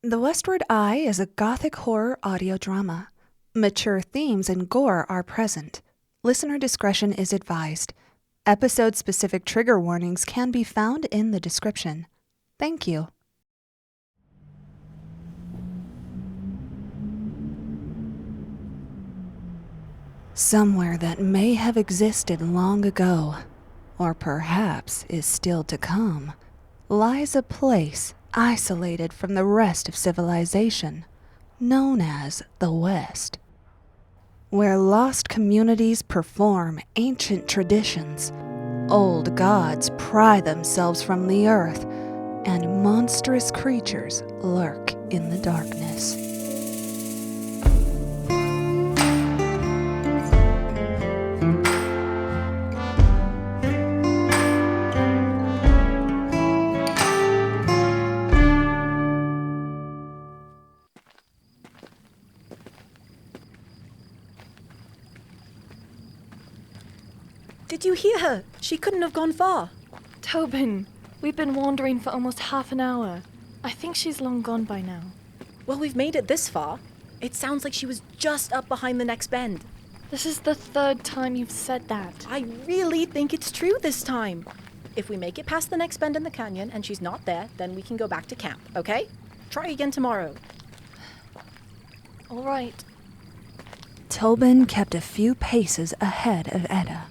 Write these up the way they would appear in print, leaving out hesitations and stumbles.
The Westward Eye is a gothic horror audio drama. Mature themes and gore are present. Listener discretion is advised. Episode-specific trigger warnings can be found in the description. Thank you. Somewhere that may have existed long ago, or perhaps is still to come, lies a place isolated from the rest of civilization, known as the West, where lost communities perform ancient traditions, old gods pry themselves from the earth, and monstrous creatures lurk in the darkness. Did you hear her? She couldn't have gone far. Tobin, we've been wandering for almost half an hour. I think she's long gone by now. Well, we've made it this far. It sounds like she was just up behind the next bend. This is the third time you've said that. I really think it's true this time. If we make it past the next bend in the canyon and she's not there, then we can go back to camp, okay? Try again tomorrow. All right. Tobin kept a few paces ahead of Etta.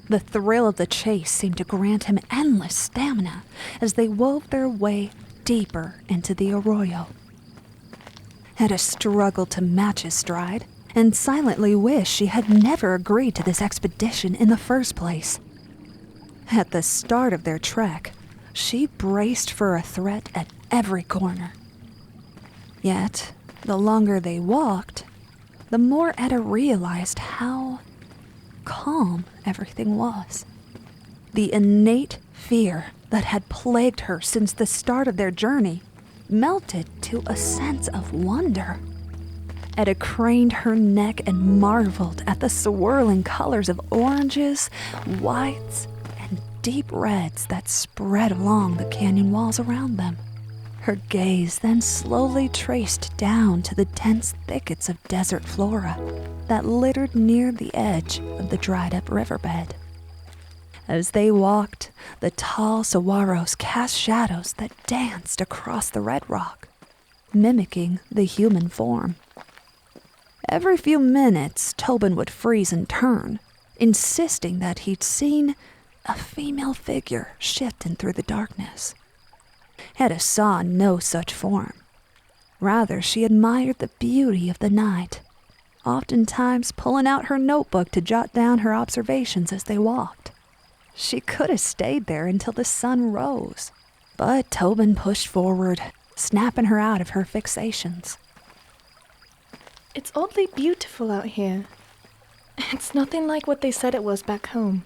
The thrill of the chase seemed to grant him endless stamina as they wove their way deeper into the Arroyo. Etta struggled to match his stride and silently wished she had never agreed to this expedition in the first place. At the start of their trek, she braced for a threat at every corner. Yet, the longer they walked, the more Etta realized how calm everything was. The innate fear that had plagued her since the start of their journey melted to a sense of wonder. Etta craned her neck and marveled at the swirling colors of oranges, whites, and deep reds that spread along the canyon walls around them. Her gaze then slowly traced down to the dense thickets of desert flora that littered near the edge of the dried-up riverbed. As they walked, the tall saguaros cast shadows that danced across the red rock, mimicking the human form. Every few minutes, Tobin would freeze and turn, insisting that he'd seen a female figure shifting through the darkness. Etta saw no such form. Rather, she admired the beauty of the night, oftentimes pulling out her notebook to jot down her observations as they walked. She could have stayed there until the sun rose, but Tobin pushed forward, snapping her out of her fixations. It's oddly beautiful out here. It's nothing like what they said it was back home.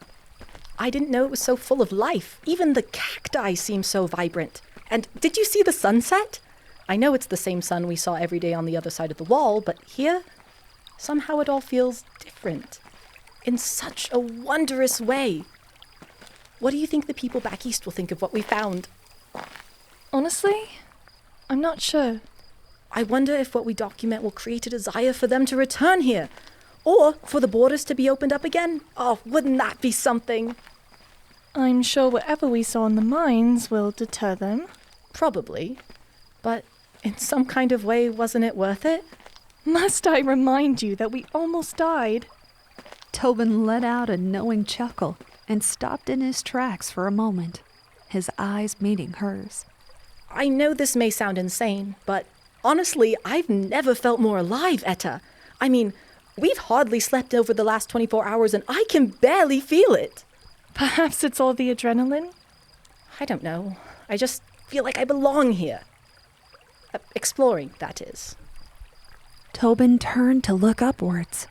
I didn't know it was so full of life. Even the cacti seem so vibrant. And did you see the sunset? I know it's the same sun we saw every day on the other side of the wall, but here, somehow it all feels different. In such a wondrous way. What do you think the people back east will think of what we found? Honestly, I'm not sure. I wonder if what we document will create a desire for them to return here. Or for the borders to be opened up again. Oh, wouldn't that be something? I'm sure whatever we saw in the mines will deter them. Probably. But in some kind of way, wasn't it worth it? Must I remind you that we almost died? Tobin let out a knowing chuckle and stopped in his tracks for a moment, his eyes meeting hers. I know this may sound insane, but honestly, I've never felt more alive, Etta. I mean, we've hardly slept over the last 24 hours and I can barely feel it. Perhaps it's all the adrenaline? I don't know. I just feel like I belong here. Exploring, that is. Tobin turned to look upwards.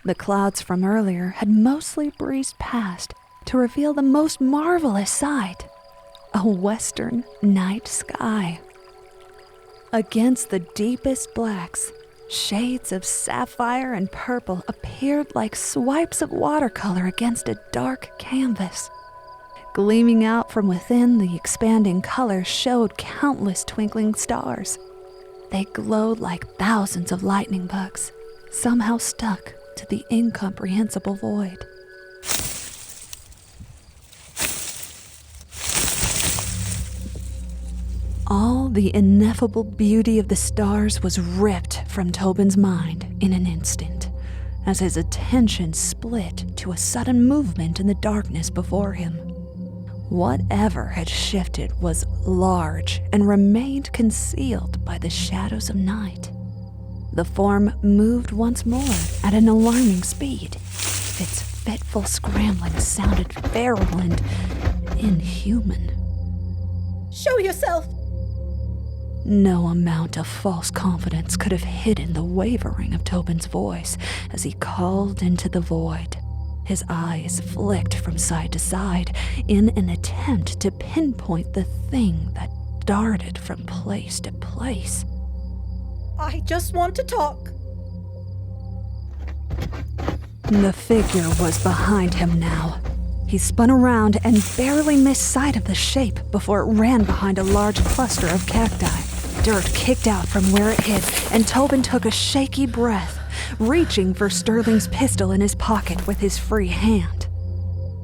The clouds from earlier had mostly breezed past to reveal the most marvelous sight, a western night sky. Against the deepest blacks, shades of sapphire and purple appeared like swipes of watercolor against a dark canvas. Gleaming out from within, the expanding color showed countless twinkling stars, They glowed like thousands of lightning bugs, somehow stuck to the incomprehensible void. All the ineffable beauty of the stars was ripped from Tobin's mind in an instant, as his attention split to a sudden movement in the darkness before him. Whatever had shifted was large and remained concealed by the shadows of night. The form moved once more at an alarming speed. Its fitful scrambling sounded feral and inhuman. Show yourself! No amount of false confidence could have hidden the wavering of Tobin's voice as he called into the void. His eyes flicked from side to side in an attempt to pinpoint the thing that darted from place to place. I just want to talk. The figure was behind him now. He spun around and barely missed sight of the shape before it ran behind a large cluster of cacti. Dirt kicked out from where it hid, and Tobin took a shaky breath, reaching for Sterling's pistol in his pocket with his free hand.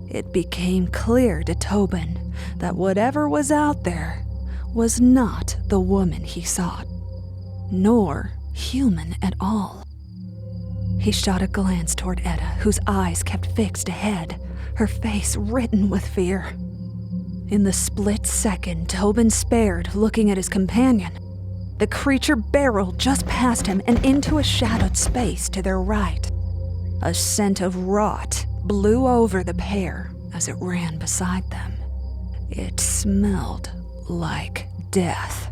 It became clear to Tobin that whatever was out there was not the woman he sought, nor human at all. He shot a glance toward Etta, whose eyes kept fixed ahead, her face written with fear. In the split second Tobin spared, looking at his companion, the creature barreled just past him and into a shadowed space to their right. A scent of rot blew over the pair as it ran beside them. It smelled like death.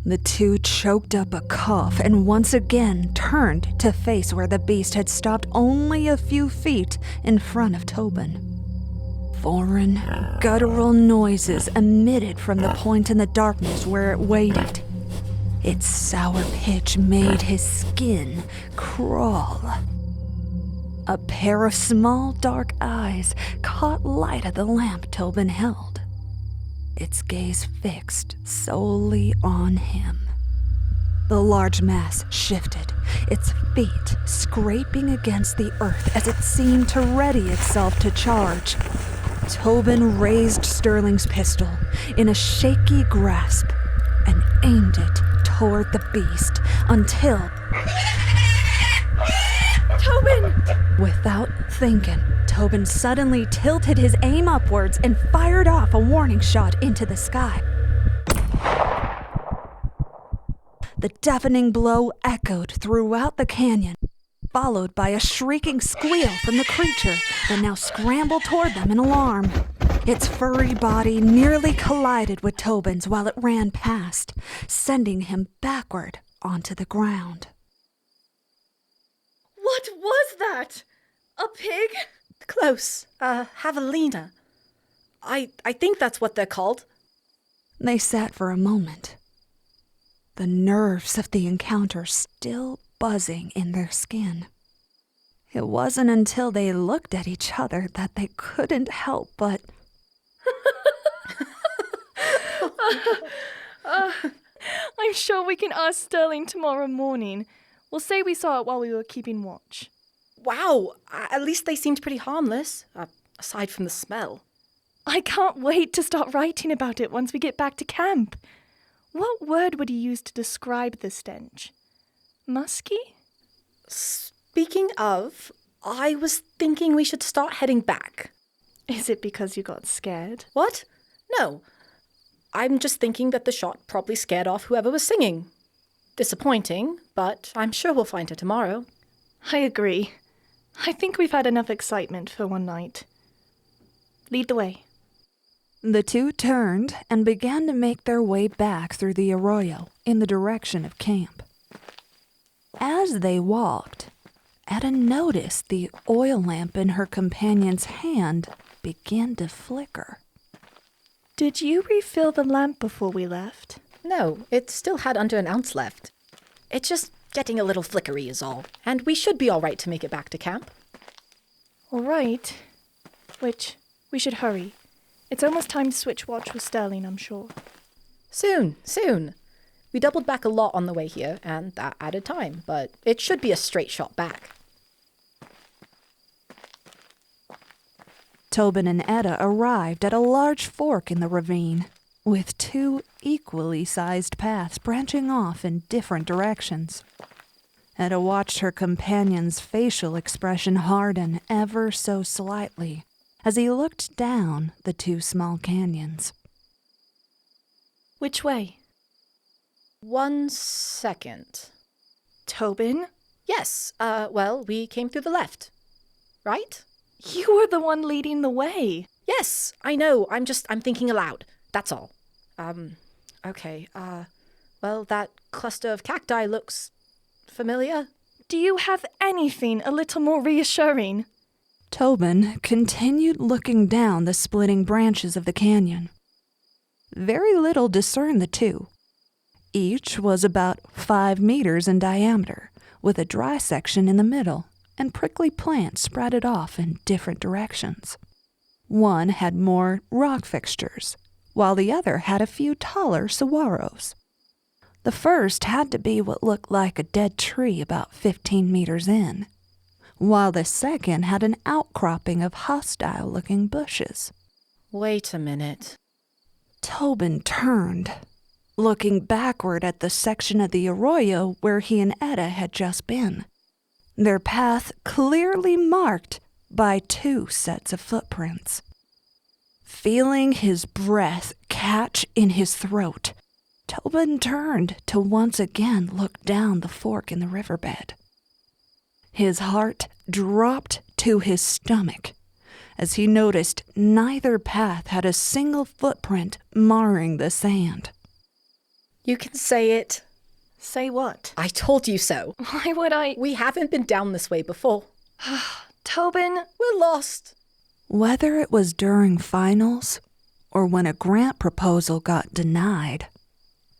The two choked up a cough and once again turned to face where the beast had stopped only a few feet in front of Tobin. Foreign, guttural noises emitted from the point in the darkness where it waited. Its sour pitch made his skin crawl. A pair of small, dark eyes caught light of the lamp Tobin held, its gaze fixed solely on him. The large mass shifted, its feet scraping against the earth as it seemed to ready itself to charge. Tobin raised Sterling's pistol in a shaky grasp and aimed it toward the beast until... Tobin! Without thinking, Tobin suddenly tilted his aim upwards and fired off a warning shot into the sky. The deafening blow echoed throughout the canyon, followed by a shrieking squeal from the creature that now scrambled toward them in alarm. Its furry body nearly collided with Tobin's while it ran past, sending him backward onto the ground. What was that? A pig? Close. Javelina. I think that's what they're called. They sat for a moment, the nerves of the encounter still buzzing in their skin. It wasn't until they looked at each other that they couldn't help but... I'm sure we can ask Sterling tomorrow morning. We'll say we saw it while we were keeping watch. Wow, at least they seemed pretty harmless, aside from the smell. I can't wait to start writing about it once we get back to camp. What word would you use to describe the stench? Musky? Speaking of, I was thinking we should start heading back. Is it because you got scared? What? No. I'm just thinking that the shot probably scared off whoever was singing. Disappointing, but I'm sure we'll find her tomorrow. I agree. I think we've had enough excitement for one night. Lead the way. The two turned and began to make their way back through the Arroyo in the direction of camp. As they walked, Etta noticed the oil lamp in her companion's hand begin to flicker. Did you refill the lamp before we left? No, it still had under an ounce left. It's just getting a little flickery is all, and we should be all right to make it back to camp. All right. Which, we should hurry. It's almost time to switch watch with Sterling, I'm sure. Soon. We doubled back a lot on the way here, and that added time, but it should be a straight shot back. Tobin and Etta arrived at a large fork in the ravine, with two equally sized paths branching off in different directions. Etta watched her companion's facial expression harden ever so slightly as he looked down the two small canyons. Which way? 1 second. Tobin? Yes, well, we came through the left. Right? You were the one leading the way. Yes, I know. I'm thinking aloud. That's all. Okay, well, that cluster of cacti looks familiar. Do you have anything a little more reassuring? Tobin continued looking down the splitting branches of the canyon. Very little discerned the two. Each was about 5 meters in diameter, with a dry section in the middle and prickly plants spreaded off in different directions. One had more rock fixtures, while the other had a few taller saguaros. The first had to be what looked like a dead tree about 15 meters in, while the second had an outcropping of hostile-looking bushes. Wait a minute. Tobin turned, looking backward at the section of the Arroyo where he and Etta had just been, their path clearly marked by 2 sets of footprints. Feeling his breath catch in his throat, Tobin turned to once again look down the fork in the riverbed. His heart dropped to his stomach as he noticed neither path had a single footprint marring the sand. You can say it. Say what? I told you so. Why would I? We haven't been down this way before. Tobin? We're lost. Whether it was during finals or when a grant proposal got denied,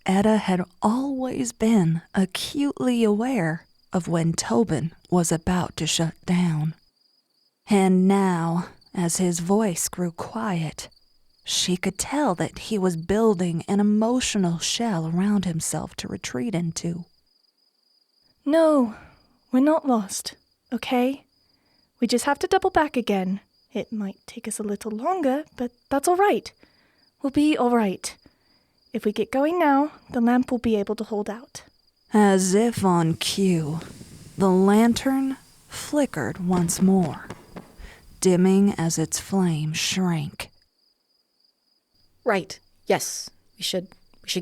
Etta had always been acutely aware of when Tobin was about to shut down. And now, as his voice grew quiet, she could tell that he was building an emotional shell around himself to retreat into. No, we're not lost, okay? We just have to double back again. It might take us a little longer, but that's all right. We'll be all right. If we get going now, the lamp will be able to hold out. As if on cue, the lantern flickered once more, dimming as its flame shrank. Right. Yes. We should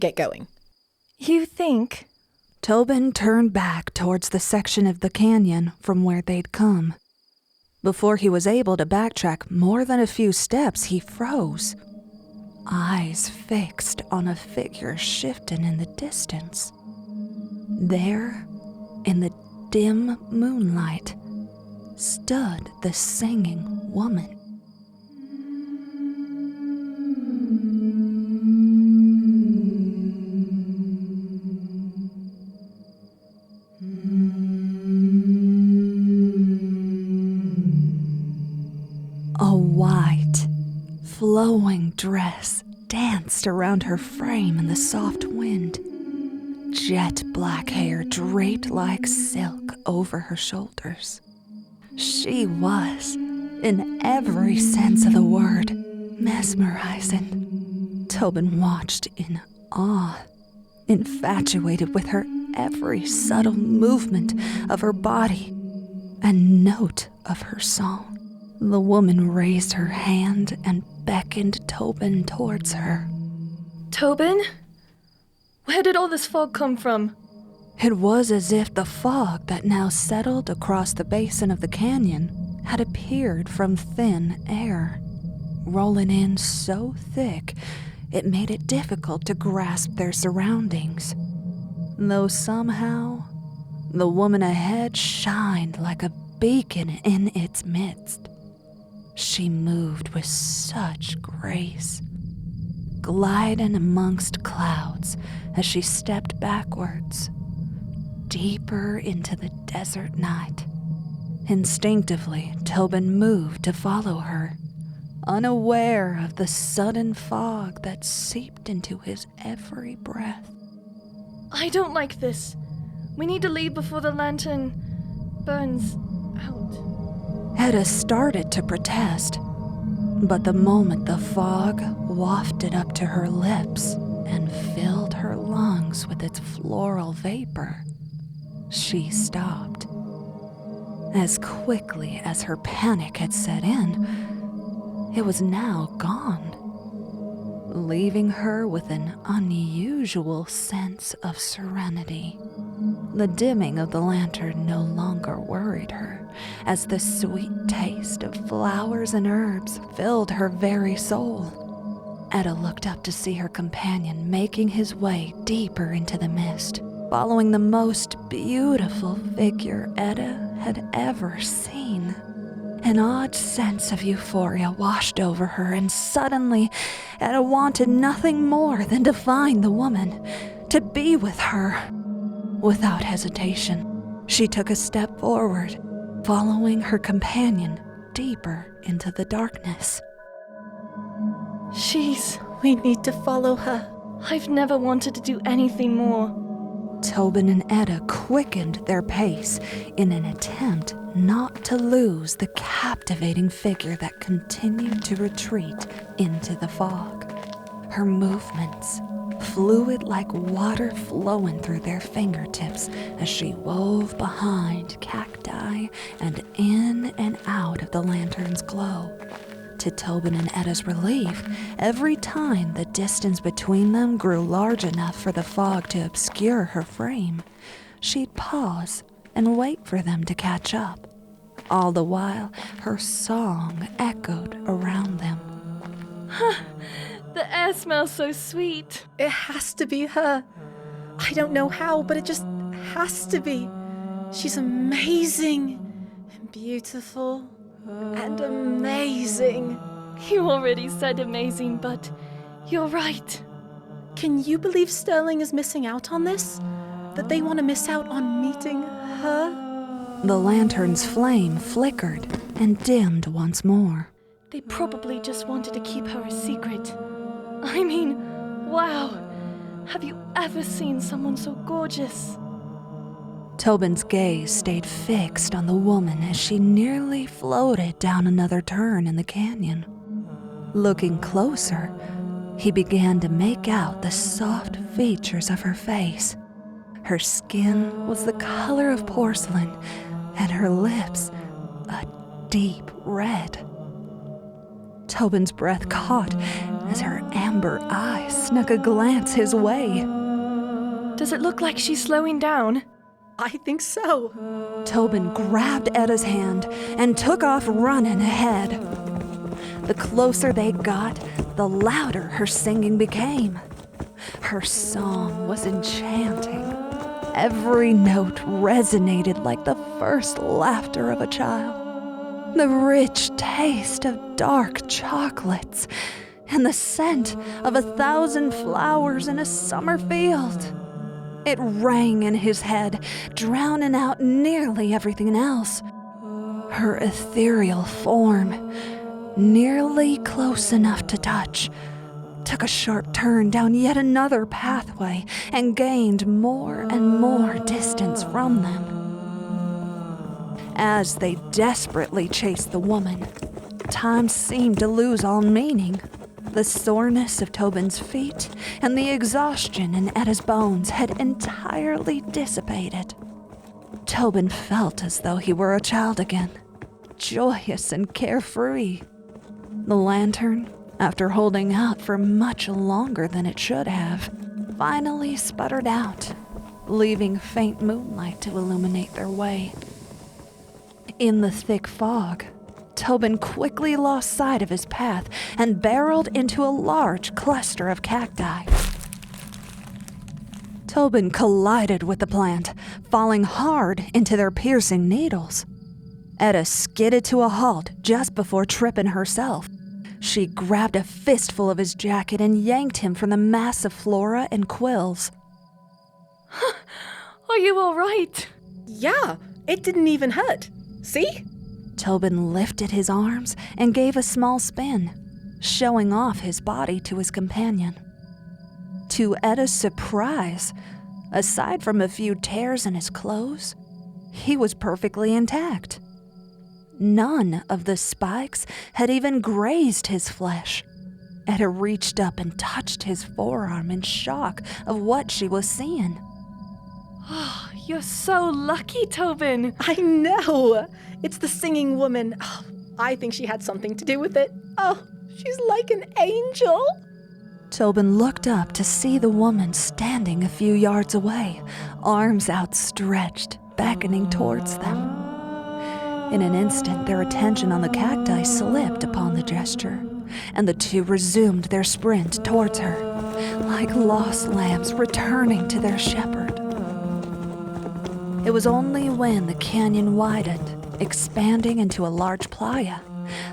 get going. You think? Tobin turned back towards the section of the canyon from where they'd come. Before he was able to backtrack more than a few steps, he froze, eyes fixed on a figure shifting in the distance. There, in the dim moonlight, stood the singing woman. A white, flowing dress danced around her frame in the soft wind. Jet black hair draped like silk over her shoulders. She was, in every sense of the word, mesmerizing. Tobin watched in awe, infatuated with her every subtle movement of her body and note of her song. The woman raised her hand and beckoned Tobin towards her. Tobin? Where did all this fog come from? It was as if the fog that now settled across the basin of the canyon had appeared from thin air, rolling in so thick it made it difficult to grasp their surroundings. Though somehow, the woman ahead shined like a beacon in its midst. She moved with such grace, gliding amongst clouds as she stepped backwards, deeper into the desert night. Instinctively, Tobin moved to follow her, unaware of the sudden fog that seeped into his every breath. I don't like this. We need to leave before the lantern burns out. Etta started to protest, but the moment the fog wafted up to her lips and filled her lungs with its floral vapor, she stopped. As quickly as her panic had set in, it was now gone, leaving her with an unusual sense of serenity. The dimming of the lantern no longer worried her, as the sweet taste of flowers and herbs filled her very soul. Etta looked up to see her companion making his way deeper into the mist, following the most beautiful figure Etta had ever seen. An odd sense of euphoria washed over her, and suddenly Etta wanted nothing more than to find the woman, to be with her. Without hesitation, she took a step forward, following her companion deeper into the darkness. We need to follow her. I've never wanted to do anything more. Tobin and Etta quickened their pace in an attempt not to lose the captivating figure that continued to retreat into the fog. Her movements, fluid like water flowing through their fingertips as she wove behind cacti and in and out of the lantern's glow. To Tobin and Etta's relief, every time the distance between them grew large enough for the fog to obscure her frame, she'd pause and wait for them to catch up. All the while, her song echoed around them. The air smells so sweet. It has to be her. I don't know how, but it just has to be. She's amazing and beautiful and amazing. You already said amazing, but you're right. Can you believe Sterling is missing out on this? That they want to miss out on meeting her? The lantern's flame flickered and dimmed once more. They probably just wanted to keep her a secret. I mean, wow. Have you ever seen someone so gorgeous? Tobin's gaze stayed fixed on the woman as she nearly floated down another turn in the canyon. Looking closer, he began to make out the soft features of her face. Her skin was the color of porcelain, and her lips a deep red. Tobin's breath caught as her amber eyes snuck a glance his way. Does it look like she's slowing down? I think so. Tobin grabbed Etta's hand and took off running ahead. The closer they got, the louder her singing became. Her song was enchanting. Every note resonated like the first laughter of a child. The rich taste of dark chocolates and the scent of 1,000 flowers in a summer field. It rang in his head, drowning out nearly everything else. Her ethereal form, nearly close enough to touch, took a sharp turn down yet another pathway and gained more and more distance from them. As they desperately chased the woman, time seemed to lose all meaning. The soreness of Tobin's feet and the exhaustion in Etta's bones had entirely dissipated. Tobin felt as though he were a child again, joyous and carefree. The lantern, after holding out for much longer than it should have, finally sputtered out, leaving faint moonlight to illuminate their way. In the thick fog, Tobin quickly lost sight of his path and barreled into a large cluster of cacti. Tobin collided with the plant, falling hard into their piercing needles. Etta skidded to a halt just before tripping herself. She grabbed a fistful of his jacket and yanked him from the mass of flora and quills. Are you all right? Yeah, it didn't even hurt. See? Tobin lifted his arms and gave a small spin, showing off his body to his companion. To Etta's surprise, Aside from a few tears in his clothes, he was perfectly intact. None of the spikes had even grazed his flesh. Etta reached up and touched his forearm in shock of what she was seeing. Oh, you're so lucky, Tobin. I know! It's the singing woman. Oh, I think she had something to do with it. Oh, she's like an angel. Tobin looked up to see the woman standing a few yards away, arms outstretched, beckoning towards them. In an instant, their attention on the cacti slipped upon the gesture, and the two resumed their sprint towards her, like lost lambs returning to their shepherd. It was only when the canyon widened, expanding into a large playa,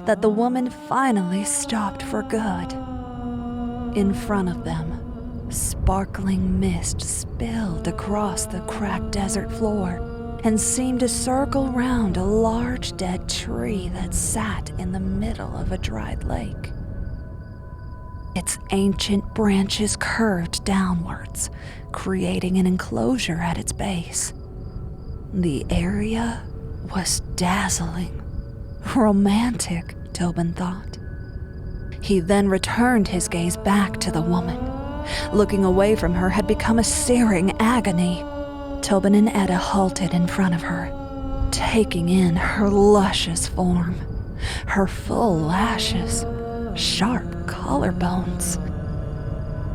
that the woman finally stopped for good. In front of them, sparkling mist spilled across the cracked desert floor and seemed to circle round a large dead tree that sat in the middle of a dried lake. Its ancient branches curved downwards, creating an enclosure at its base. The area was dazzling. Romantic, Tobin thought. He then returned his gaze back to the woman. Looking away from her had become a searing agony. Tobin and Etta halted in front of her, taking in her luscious form, her full lashes, sharp collarbones.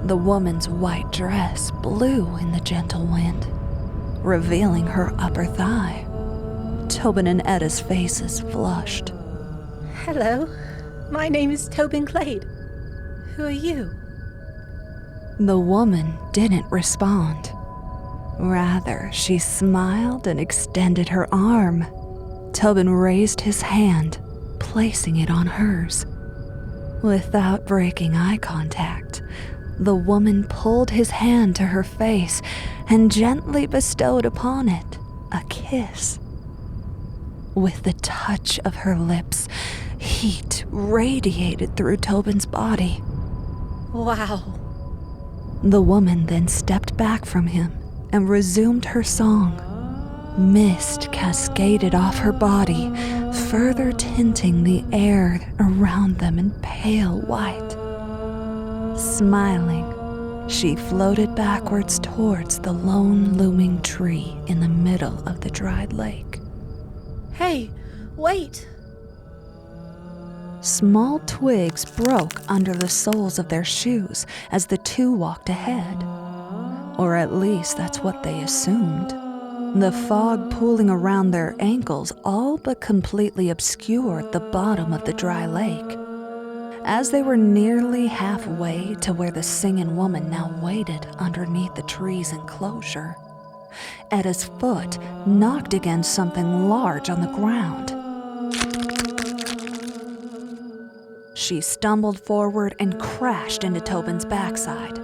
The woman's white dress blew in the gentle wind, revealing her upper thigh. Tobin and Etta's faces flushed. Hello, my name is Tobin Clade. Who are you? The woman didn't respond. Rather, she smiled and extended her arm. Tobin raised his hand, placing it on hers. Without breaking eye contact, the woman pulled his hand to her face and gently bestowed upon it a kiss. With the touch of her lips, heat radiated through Tobin's body. Wow. The woman then stepped back from him and resumed her song. Mist cascaded off her body, further tinting the air around them in pale white. Smiling, she floated backwards towards the lone looming tree in the middle of the dried lake. Hey, wait! Small twigs broke under the soles of their shoes as the two walked ahead. Or at least that's what they assumed. The fog pooling around their ankles all but completely obscured the bottom of the dry lake. As they were nearly halfway to where the singing woman now waited underneath the tree's enclosure, Etta's foot knocked against something large on the ground. She stumbled forward and crashed into Tobin's backside.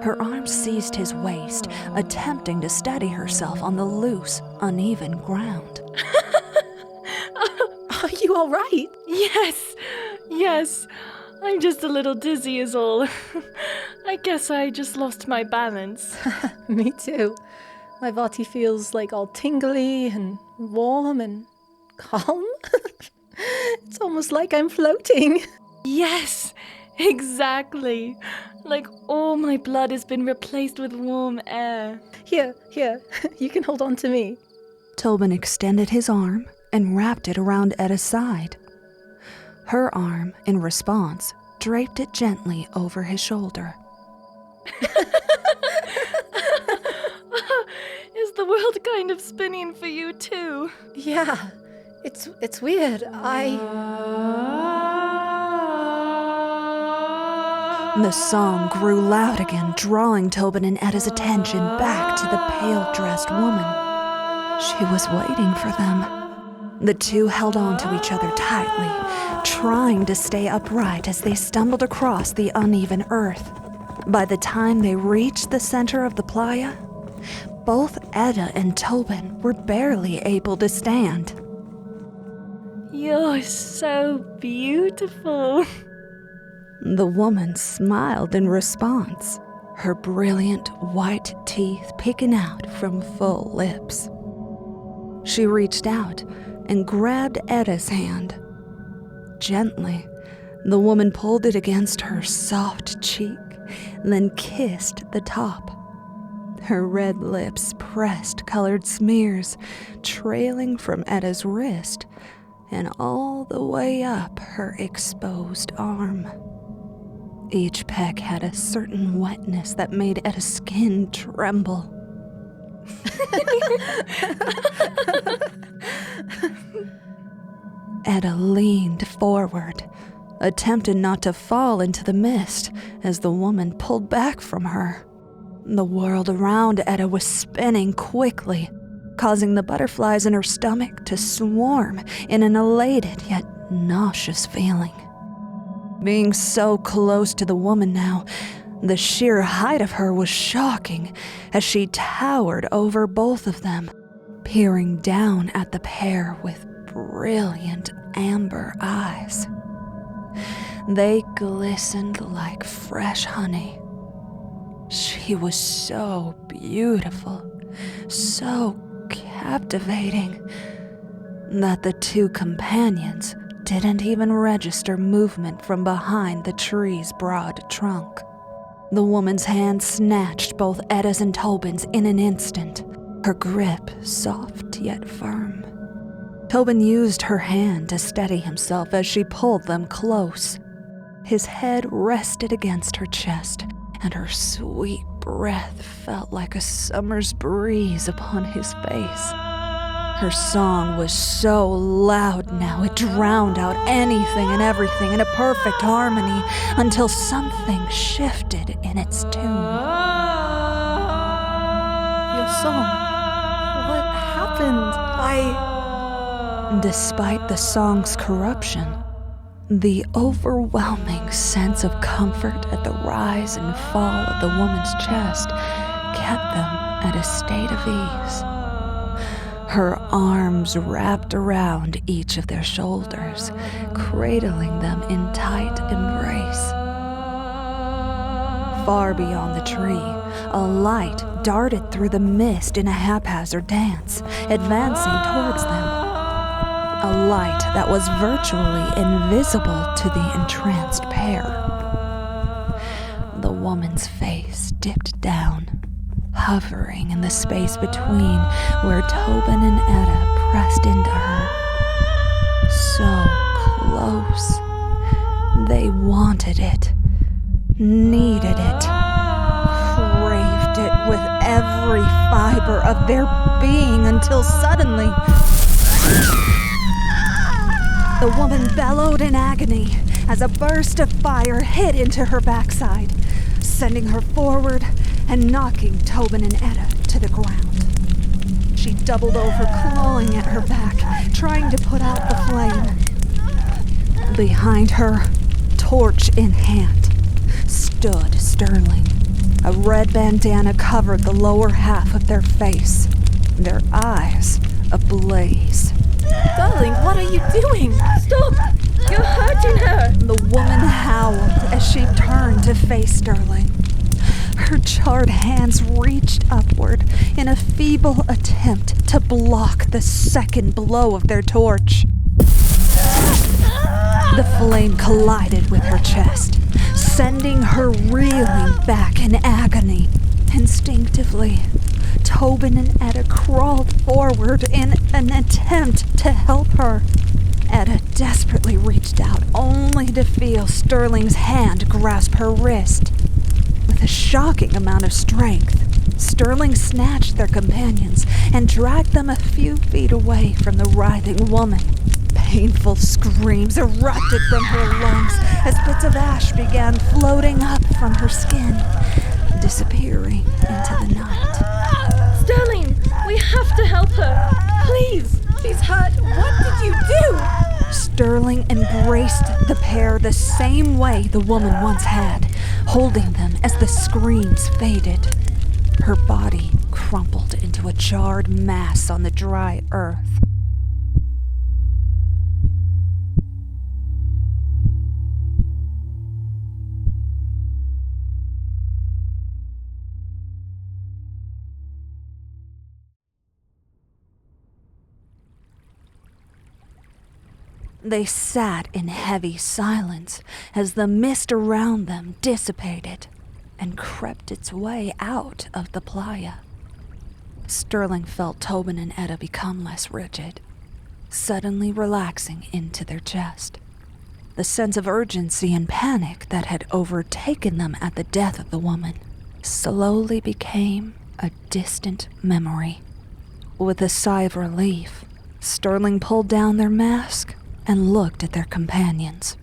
Her arms seized his waist, attempting to steady herself on the loose, uneven ground. Are you all right? Yes. I'm just a little dizzy is all. I guess I just lost my balance. Me too. My body feels like all tingly and warm and calm. It's almost like I'm floating. Yes, exactly. Like all my blood has been replaced with warm air. Here, you can hold on to me. Tobin extended his arm and wrapped it around Etta's side. Her arm, in response, draped it gently over his shoulder. Is the world kind of spinning for you too? Yeah, it's weird. The song grew loud again, drawing Tobin and Etta's attention back to the pale-dressed woman. She was waiting for them. The two held on to each other tightly, trying to stay upright as they stumbled across the uneven earth. By the time they reached the center of the playa, both Etta and Tobin were barely able to stand. You're so beautiful. The woman smiled in response. her brilliant white teeth peeking out from full lips. She reached out and grabbed Etta's hand. Gently, the woman pulled it against her soft cheek, then kissed the top. Her red lips pressed colored smears, trailing from Etta's wrist and all the way up her exposed arm. Each peck had a certain wetness that made Etta's skin tremble. Etta leaned forward, attempted not to fall into the mist as the woman pulled back from her. The world around Etta was spinning quickly, causing the butterflies in her stomach to swarm in an elated yet nauseous feeling. Being so close to the woman now, the sheer height of her was shocking as she towered over both of them, peering down at the pair with brilliant amber eyes. They glistened like fresh honey. She was so beautiful, so captivating, that the two companions didn't even register movement from behind the tree's broad trunk. The woman's hand snatched both Etta's and Tobin's in an instant, her grip soft yet firm. Tobin used her hand to steady himself as she pulled them close. His head rested against her chest, and her sweet breath felt like a summer's breeze upon his face. Her song was so loud now it drowned out anything and everything in a perfect harmony until something shifted in its tune. Your song. What happened? Despite the song's corruption, the overwhelming sense of comfort at the rise and fall of the woman's chest kept them at a state of ease. Her arms wrapped around each of their shoulders, cradling them in tight embrace. Far beyond the tree, a light darted through the mist in a haphazard dance, advancing towards them. A light that was virtually invisible to the entranced pair. The woman's face dipped down, hovering in the space between where Tobin and Etta pressed into her. So close. They wanted it, needed it, craved it with every fiber of their being until suddenly the woman bellowed in agony as a burst of fire hit into her backside, sending her forward and knocking Tobin and Etta to the ground. She doubled over, clawing at her back, trying to put out the flame. Behind her, torch in hand, stood Sterling. A red bandana covered the lower half of their face, their eyes ablaze. Darling, what are you doing? Stop! You're hurting her! The woman howled as she turned to face Sterling. Her charred hands reached upward in a feeble attempt to block the second blow of their torch. The flame collided with her chest, sending her reeling back in agony. Instinctively, Tobin and Etta crawled forward in an attempt to help her. Etta desperately reached out, only to feel Sterling's hand grasp her wrist. With a shocking amount of strength, Sterling snatched their companions and dragged them a few feet away from the writhing woman. Painful screams erupted from her lungs as bits of ash began floating up from her skin, disappearing into the night. Sterling, we have to help her. Please. She's hurt. What did you do? Sterling embraced the pair the same way the woman once had, holding them as the screams faded. Her body crumpled into a charred mass on the dry earth. They sat in heavy silence as the mist around them dissipated and crept its way out of the playa. Sterling felt Tobin and Etta become less rigid, suddenly relaxing into their chest. The sense of urgency and panic that had overtaken them at the death of the woman slowly became a distant memory. With a sigh of relief, Sterling pulled down their mask and looked at their companions.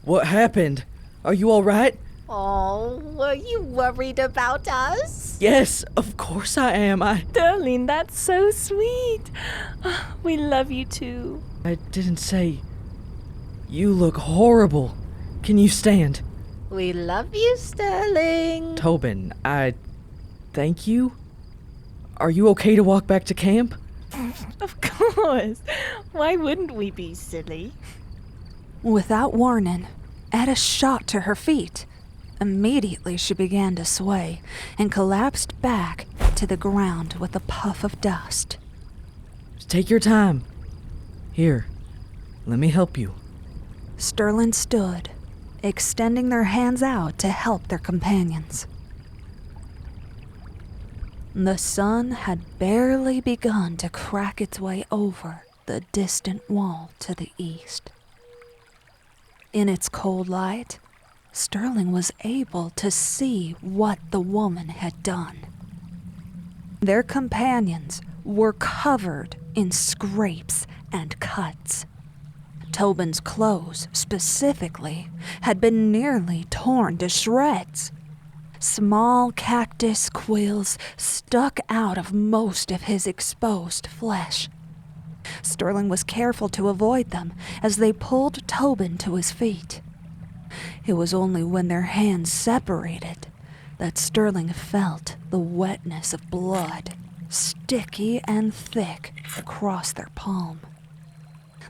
What happened? Are you all right? Oh, were you worried about us? Yes, of course I am. Sterling, that's so sweet. We love you too. I didn't say... You look horrible. Can you stand? We love you, Sterling. Tobin, thank you? Are you okay to walk back to camp? Of course. Why wouldn't we be, silly? Without warning, Etta shot to her feet. Immediately she began to sway and collapsed back to the ground with a puff of dust. Take your time. Here, let me help you. Sterling stood, extending their hands out to help their companions. The sun had barely begun to crack its way over the distant wall to the east. In its cold light, Sterling was able to see what the woman had done. Their companions were covered in scrapes and cuts. Tobin's clothes, specifically, had been nearly torn to shreds. Small cactus quills stuck out of most of his exposed flesh. Sterling was careful to avoid them as they pulled Tobin to his feet. It was only when their hands separated that Sterling felt the wetness of blood, sticky and thick, across their palm.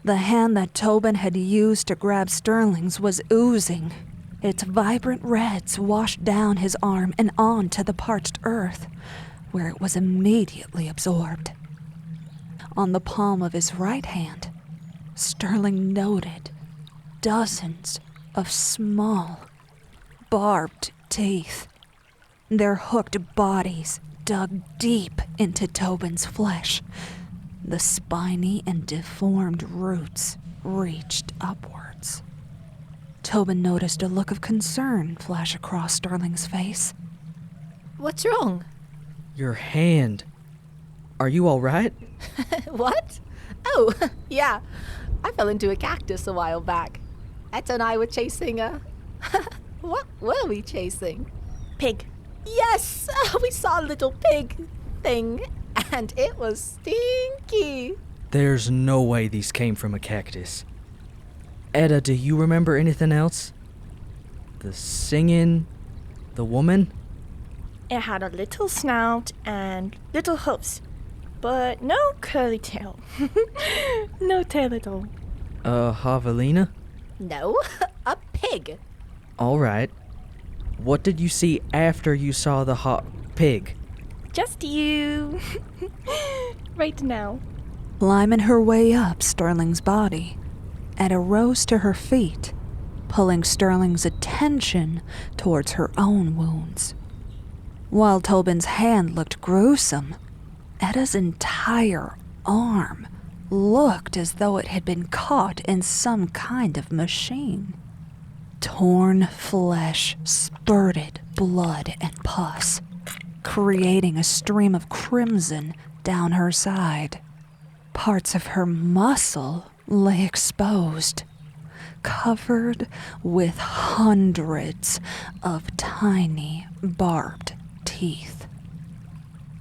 The hand that Tobin had used to grab Sterling's was oozing. Its vibrant reds washed down his arm and onto the parched earth, where it was immediately absorbed. On the palm of his right hand, Sterling noted dozens of small, barbed teeth. Their hooked bodies dug deep into Tobin's flesh. The spiny and deformed roots reached upwards. Tobin noticed a look of concern flash across Sterling's face. What's wrong? Your hand. Are you all right? What? Oh, yeah. I fell into a cactus a while back. Etta and I were chasing a... What were we chasing? Pig. Yes! We saw a little pig thing, and it was stinky. There's no way these came from a cactus. Etta, do you remember anything else? The singing? The woman? It had a little snout and little hoofs, but no curly tail. No tail at all. Javelina? No, a pig. All right. What did you see after you saw the pig? Just you. Right now. Climbing her way up Sterling's body, Etta rose to her feet, pulling Sterling's attention towards her own wounds. While Tobin's hand looked gruesome, Etta's entire arm looked as though it had been caught in some kind of machine. Torn flesh spurted blood and pus, creating a stream of crimson down her side. Parts of her muscle lay exposed, covered with hundreds of tiny barbed teeth.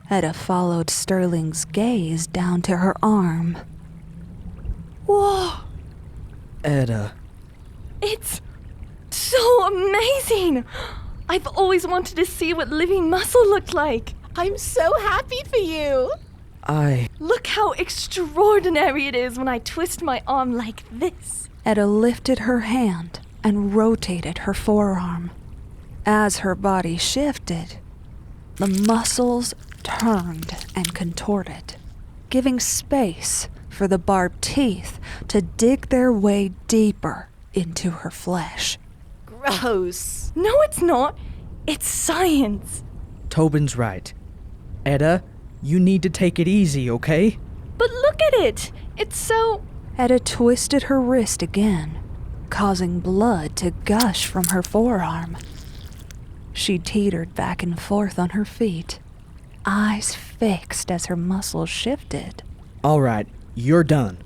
Etta followed Sterling's gaze down to her arm. Whoa! Etta. It's so amazing! I've always wanted to see what living muscle looked like. I'm so happy for you. Look how extraordinary it is when I twist my arm like this. Etta lifted her hand and rotated her forearm. As her body shifted, the muscles turned and contorted, giving space for the barbed teeth to dig their way deeper into her flesh. Gross. No, it's not. It's science. Tobin's right. Etta, you need to take it easy, okay? But look at it. It's so... Etta twisted her wrist again, causing blood to gush from her forearm. She teetered back and forth on her feet, eyes fixed as her muscles shifted. All right, you're done.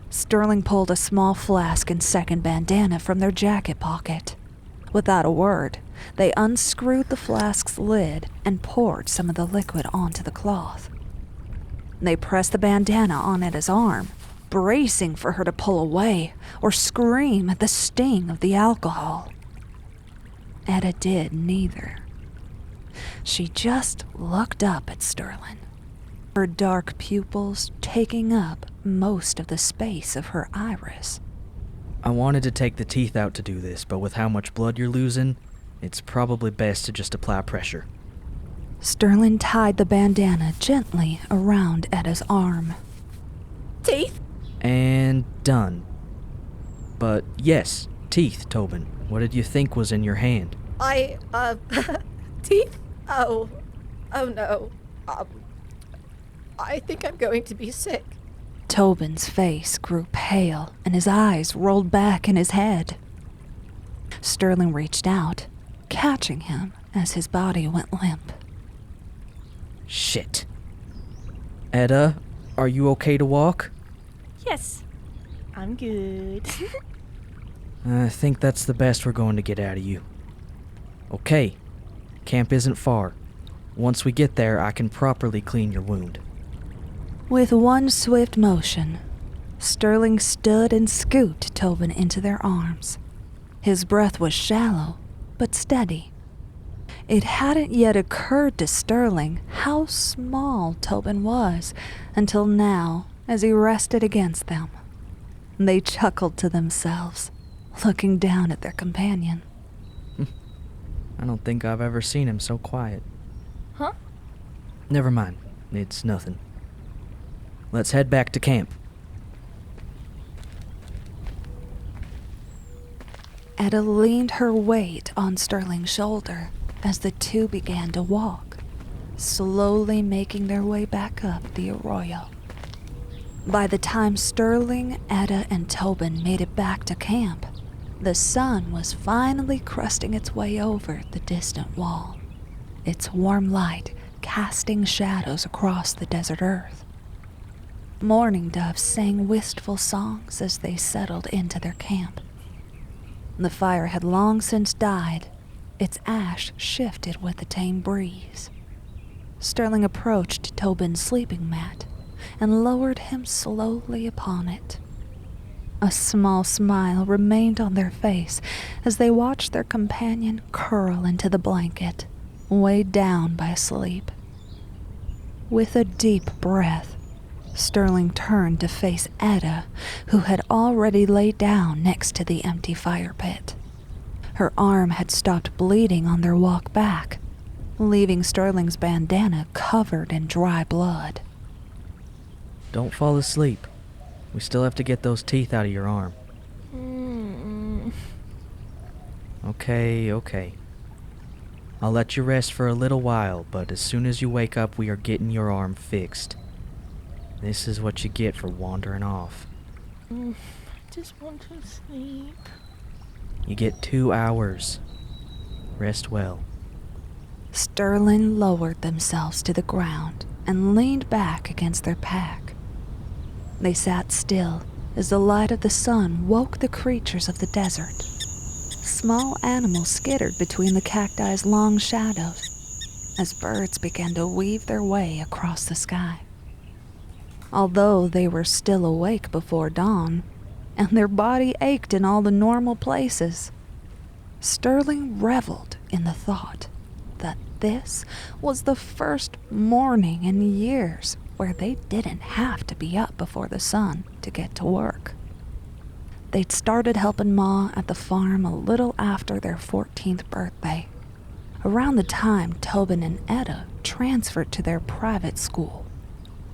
Sterling pulled a small flask and second bandana from their jacket pocket. Without a word, they unscrewed the flask's lid and poured some of the liquid onto the cloth. They pressed the bandana on Etta's arm, bracing for her to pull away or scream at the sting of the alcohol. Etta did neither. She just looked up at Sterling, her dark pupils taking up most of the space of her iris. I wanted to take the teeth out to do this, but with how much blood you're losing, it's probably best to just apply pressure. Sterling tied the bandana gently around Etta's arm. Teeth? And done. But yes, teeth, Tobin. What did you think was in your hand? Teeth? Oh no. I think I'm going to be sick. Tobin's face grew pale and his eyes rolled back in his head. Sterling reached out, catching him as his body went limp. Shit. Etta, are you okay to walk? Yes. I'm good. I think that's the best we're going to get out of you. Okay. Camp isn't far. Once we get there, I can properly clean your wound. With one swift motion, Sterling stood and scooped Tobin into their arms. His breath was shallow, but steady. It hadn't yet occurred to Sterling how small Tobin was until now, as he rested against them. They chuckled to themselves, looking down at their companion. I don't think I've ever seen him so quiet. Huh? Never mind. It's nothing. Let's head back to camp. Etta leaned her weight on Sterling's shoulder as the two began to walk, slowly making their way back up the Arroyo. By the time Sterling, Etta, and Tobin made it back to camp, the sun was finally crusting its way over the distant wall, its warm light casting shadows across the desert earth. Mourning doves sang wistful songs as they settled into their camp. The fire had long since died, its ash shifted with the tame breeze. Sterling approached Tobin's sleeping mat and lowered him slowly upon it. A small smile remained on their face as they watched their companion curl into the blanket, weighed down by sleep. With a deep breath, Sterling turned to face Etta, who had already laid down next to the empty fire pit. Her arm had stopped bleeding on their walk back, leaving Sterling's bandana covered in dry blood. Don't fall asleep. We still have to get those teeth out of your arm. Okay. I'll let you rest for a little while, but as soon as you wake up, we are getting your arm fixed. This is what you get for wandering off. I just want to sleep. You get 2 hours. Rest well. Sterling lowered themselves to the ground and leaned back against their pack. They sat still as the light of the sun woke the creatures of the desert. Small animals skittered between the cacti's long shadows as birds began to weave their way across the sky. Although they were still awake before dawn, and their body ached in all the normal places, Sterling reveled in the thought that this was the first morning in years where they didn't have to be up before the sun to get to work. They'd started helping Ma at the farm a little after their 14th birthday, around the time Tobin and Etta transferred to their private school.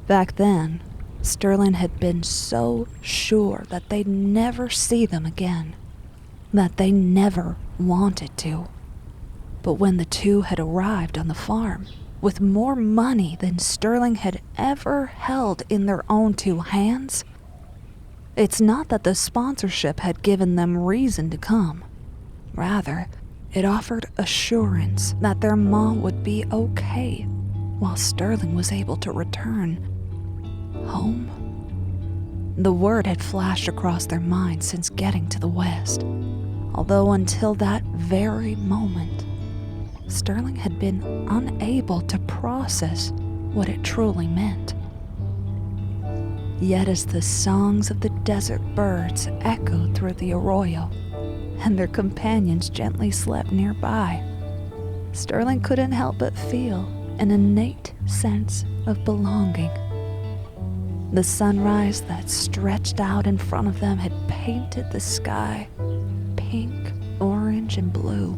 Back then, Sterling had been so sure that they'd never see them again, that they never wanted to. But when the two had arrived on the farm, with more money than Sterling had ever held in their own two hands, it's not that the sponsorship had given them reason to come. Rather, it offered assurance that their mom would be okay while Sterling was able to return home. The word had flashed across their minds since getting to the West, although until that very moment, Sterling had been unable to process what it truly meant. Yet as the songs of the desert birds echoed through the Arroyo, and their companions gently slept nearby, Sterling couldn't help but feel an innate sense of belonging. The sunrise that stretched out in front of them had painted the sky pink, orange, and blue,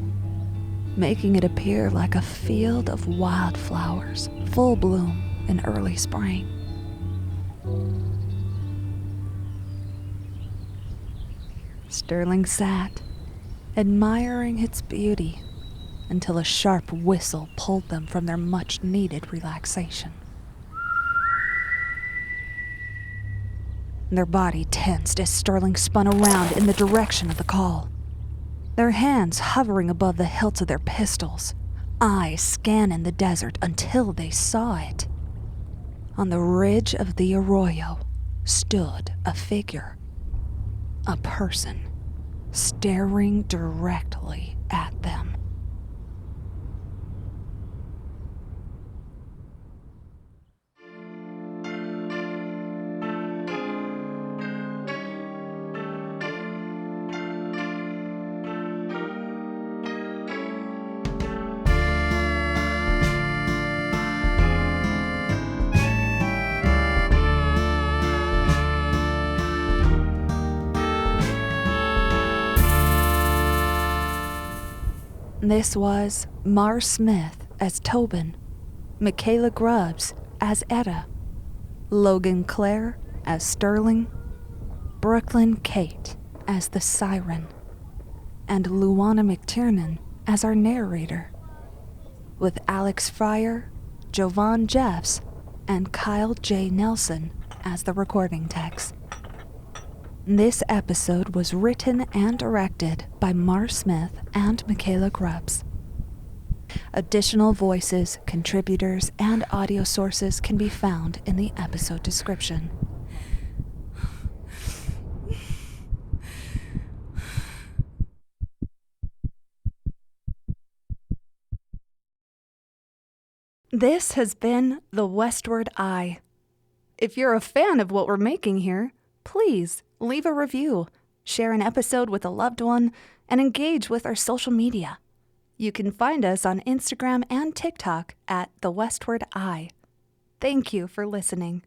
making it appear like a field of wildflowers, full bloom in early spring. Sterling sat, admiring its beauty, until a sharp whistle pulled them from their much-needed relaxation. Their body tensed as Sterling spun around in the direction of the call, their hands hovering above the hilts of their pistols, eyes scanning the desert until they saw it. On the ridge of the Arroyo stood a figure, a person, staring directly at them. This was Mar Smith as Tobin, Mikayla Grubbs as Etta, Logyn Clair as Sterling, Brooklyn Kate as the Siren, and Luana McTiernan as our narrator, with Alex Fryer, Jovan Jeffs, and Kyle J. Nelson as the recording techs. This episode was written and directed by Mar Smith and Mikayla Grubbs. Additional voices, contributors, and audio sources can be found in the episode description. This has been The Westward Eye. If you're a fan of what we're making here, please leave a review, share an episode with a loved one, and engage with our social media. You can find us on Instagram and TikTok at The Westward Eye. Thank you for listening.